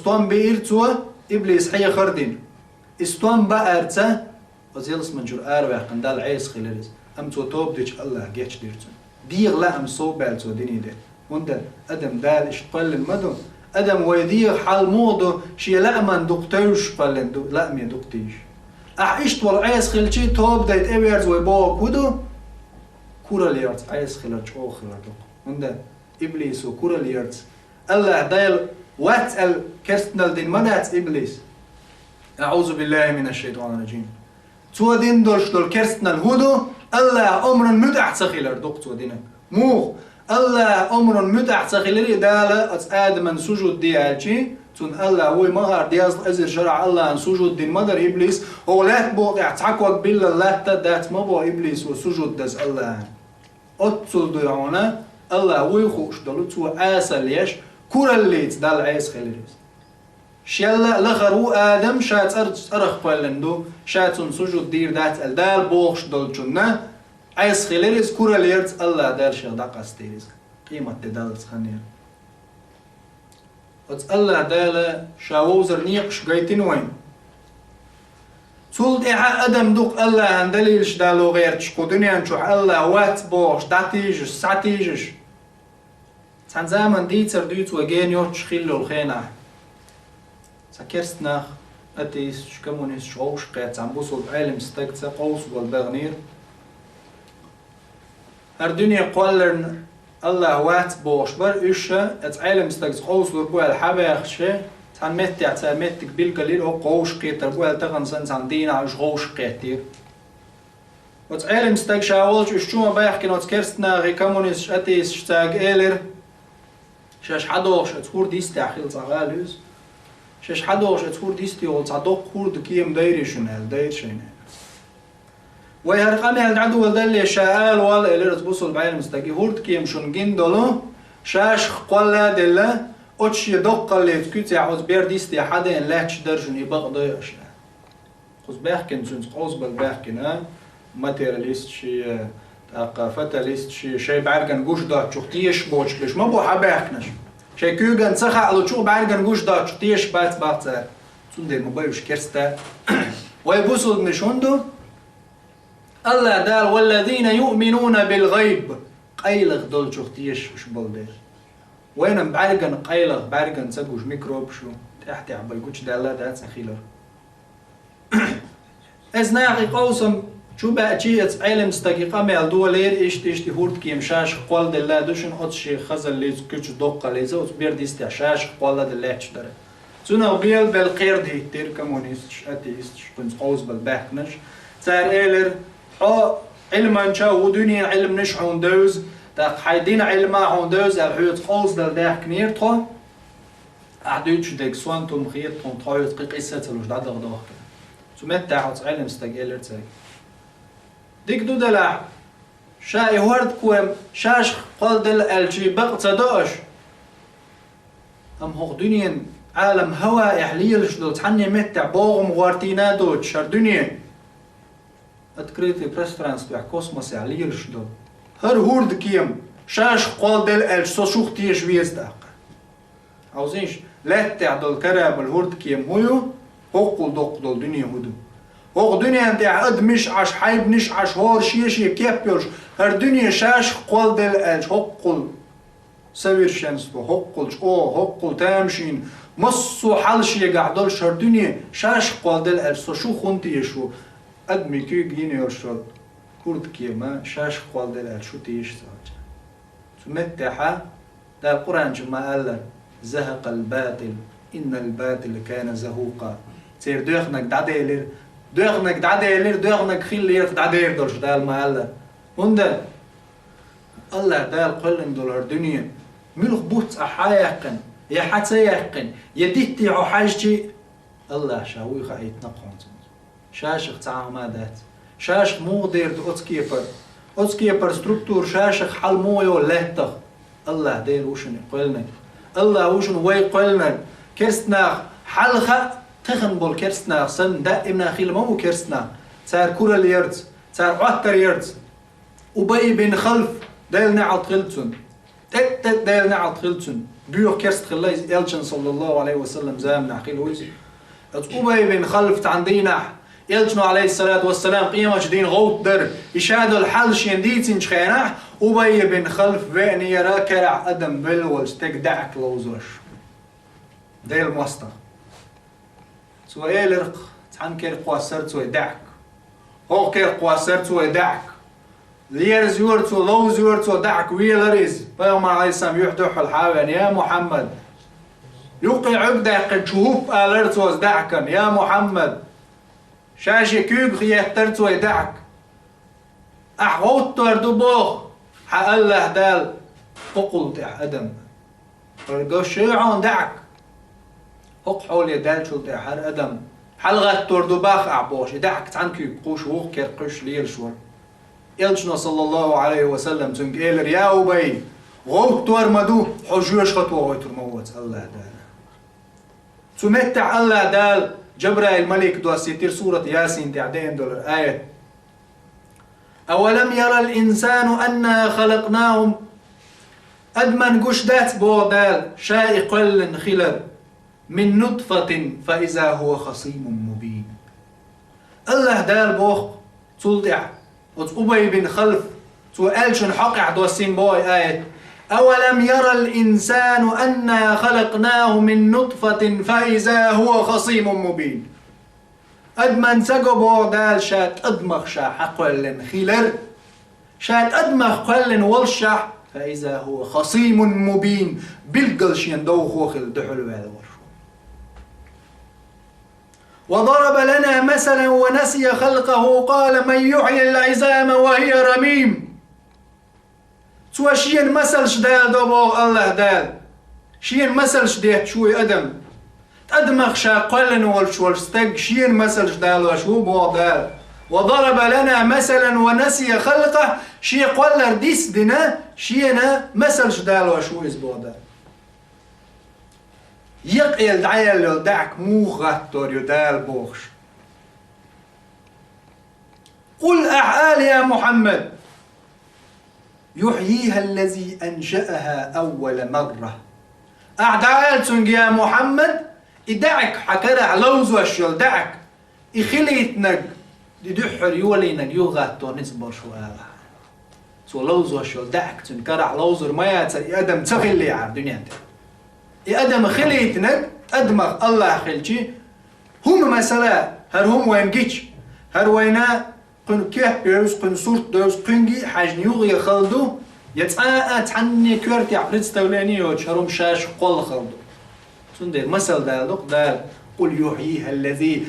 استوان بيرتوا إبليس حي خردين استوان بأرتا وزيلس منجور أروح قندال عيس خلالس أم تو توب ديش الله جيتش ديرتون ديغ لا أم صوبال تو ديني دير وندا أدم دال إشتقل المدن أدم ويديغ حال مودو شي لا من دكتوش قلن لا مي دكتيش أحيشت والعيس خلشي توب دايت إبيرز ويبوا كودو كورا ليرت عيس خلال شو خلال وندا إبليس وكورا ليرت الله دايل وات الكرستنال دين منات إبليس أعوذ بالله من الشيطان الرجيم تو دين دوش دول كرستنال هودو الله أمر مدح سخيلر دوق تو دينك مو الله أمر مدح سخيلر دالا آدم سجود ديالشي تون الله هو مهار دياز أزر شرع الله أن سجود دين مدر إبليس هو لا تبغى تعتقد بالله لا تدات ما بو إبليس وسجود دز الله أتصل دعونا الله هو يخوش دلو تو آسل ليش كل اللي تدل عيس خليرس شيلا لخرو آدم شات أرخ بالندو شاتون سجود دير دات الدال بوخش دلچنا عيس خليرس كل اللي يرت الله دار شغل دقستيرس قيمة تدلت خنير الله دال شاوزر نيقش جايتين وين سولد إيها أدم دوق الله عن دليلش دالو غير تشكو دنيا نشوح الله وات بوش داتيجش ساتيجش سان زمن ديتر دوت وجين يوتش خيلو الخينا سكرستناخ أتيس شكمونيس شوش قيت عم بوصل بعلم ستكت قوس والبغنير الدنيا قولن الله وات بوش بر إيشة اتعلم ستكت قوس وربوع الحباخ شيء تان متى تعمتك بالقليل أو قوش قيتر بوع تغن سن دينا عش قوش قيتير وتعلم ستك شاولش شو ما بيحكي نوت كرستنا غي كمونيس أتيس شتاق إيلر شاش حدوش تقول ديستي أخيل صغالوز شاش حدوش تقول ديستي أول صدق خورد كيم دايري شنال داير شنال ويهرقامي هالعدو والدلي شاال ولا إلير تبصل بعين مستقي هورد كيم شنجين دولو شاش قولا دلا أتش يدق اللي تكتي عوز بير ديستي حدا إن لاتش درجن يبغ ضيش خذ بحكن سنس قوس بالبحكن ماتيرياليست شي فتاليست شي بعرقن جوش دات شختيش بوشكلش ما بو حباكنش شي كوغن صخا على شو بعرقن جوش دات شختيش بات بات تندر مبايوش كرستا ويبوسود نشوندو الله دال والذين يؤمنون بالغيب قيلغ دول شختيش وش بولدير وين بعرقن قيلغ بعرقن سقوش ميكروب شو تحت عبالكوش دالا دات سخيلر ازناقي قوسم شو بقى تشيت علم استقيقة مال دولير إيش هورد كيم شاش قوال دلا دوشن أتشي خزل ليز كتش دقة ليزا وتبير ديست شاش قوال دلا تشتري زونا وبيل بالقير دي تير كمونيستش أتيستش كنت قوس بالبحكنش تار إيلر حو علما شا ودنيا علم نش عندوز تا حيدين علما عندوز أبحيوت قوس دل كنير تخو أعدوش ديك سوانتم خير تون تخويت قيقيسة تلوش دادا غدوه سمت تاعت علم استقيلر تاك ديك دو دلع شاي هورد كوم شاش قال دل الشي بق تصدقش ام هو دنيا عالم هوا احليلش دو تحني متع بوغم غارتينا دو شر دنيا اتكريتي بريسترانس بيع كوسموس احليلش دو هر هورد كيم شاش قال دل الشي سو ختيش ويزدق عاوزينش لا تعدل كراب الهورد كيم هيو هوقل دوق دول دنيا هدو هو دنيا انت عد مش عش حيب نش عش هور شيشي كيبيرش هر دنيا شاش قول دل اج هقل سوير شنسو هقل هقل تامشين مصو حلشي قعدولش هر دنيا شاش قول دل اج سو شو خونتي يشو ادمي كي جيني يرشد كورد كيما شاش قول دل اج شو تيش ساجا سمتحا دا القرآن جمع قال زهق الباطل إن الباطل كان زهوقا تير دوخنك داديلر دوغنك داديلر دوغنك خيلير دادير دولش دال مالا وندا الله دال قلن دولار دنيا ملخ بوت أحايقن يا حتى يقن يديتي عو حاجتي الله شاوي خايت نقون شاشخ تعامدات شاشخ مو دير أوتسكيبر ستركتور شاشخ حل مويو لهتخ الله دير وشن قلنا الله وشن وي قلنا كرستناخ حلخة تخن بول كرستناخ سن دائما خيل مو كرستناخ صار كورا اليرز صار عطر يرز وبي بين خلف دايل نعط خلتون تت دايل نعط خلتون بيو كرست خلاص إلشن صلى الله عليه وسلم زام نحكي له إيش أبي بن خلف عندنا إلشنو عليه الصلاة والسلام قيمة دين غوت در يشهدوا الحل شينديت إنشخينا أبي بن خلف بين يرى كرع أدم بالولش تقدعك لوزوش ده المصدر سوى لرق عن كير قواسرت سوى دعك هو كير قواسرت سوى دعك لير زورت لو زورت دعك ويلريز بيوم عليه السلام يحدح الحاوين يا محمد يوقي عقدة قد شهوب ألرت دعكا يا محمد شاشي كيوغ يحترت دعك أحوط تردبوخ حقله دال فقلت أدم فرقشيعون دعك حق حولي دال شلت حر أدم حلغة تردباخ أعبوش دعك تعنكي قوش ووخ كيرقش لير شور إلشنا صلى الله عليه وسلم تنك إيلر يا أبي غوك تور مدو حجوش خطوة ويتر موت الله دال تمتع الله دال جبرائيل الملك دو سيتير سورة ياسين تعدين دولار آية أولم يرى الإنسان أنا خلقناهم أدمن قشدات بودال شائق خلر من نطفة فإذا هو خصيم مبين الله دال بوخ تلدع وتقبي بن خلف تقالشن حقع دوسين بوي آية أولم يرى الإنسان أنا خلقناه من نطفة فإذا هو خصيم مبين أدمن سقبو دال شات أدمخ شا حقل خلر شات أدمخ قل والشح فإذا هو خصيم مبين بالقلش يندوخ وخل دحل والورش وضرب لنا مثلا ونسي خلقه قال من يحيي العظام وهي رميم سوى شين مثل دال دبو الله دال شين مثل ديت شوي أدم أدمخ شا قلن والشولستق شين مثل دال وشو بو دال وضرب لنا مثلا ونسي خلقه شي قلر ديس دنا شينا مثل دال وشو إزبو دال يقيل دعيل دعك موغة توريو دال بوخش قل أحال يا محمد يحييها الذي أنشأها أول مرة أعدال تنج يا محمد إدعك حكرع لوز وشيل دعك إخليتنك دحر يولينك يوغاتو نسبر شوالها سو لوز وشيل دعك تنكرع لوزر ما ياتر أدم تخلي على الدنيا أدم خليتنك أدمغ الله خلتي هم مثلا هر هم وين جيتش هر وينا قن كيه بيوز قن صورت دوز قنجي حاج نيوغي خلدو يتعاء تعني كورتي عبرت استولاني وشهرهم شاش قول خلدو سندير مثل دال قل يحييها الذي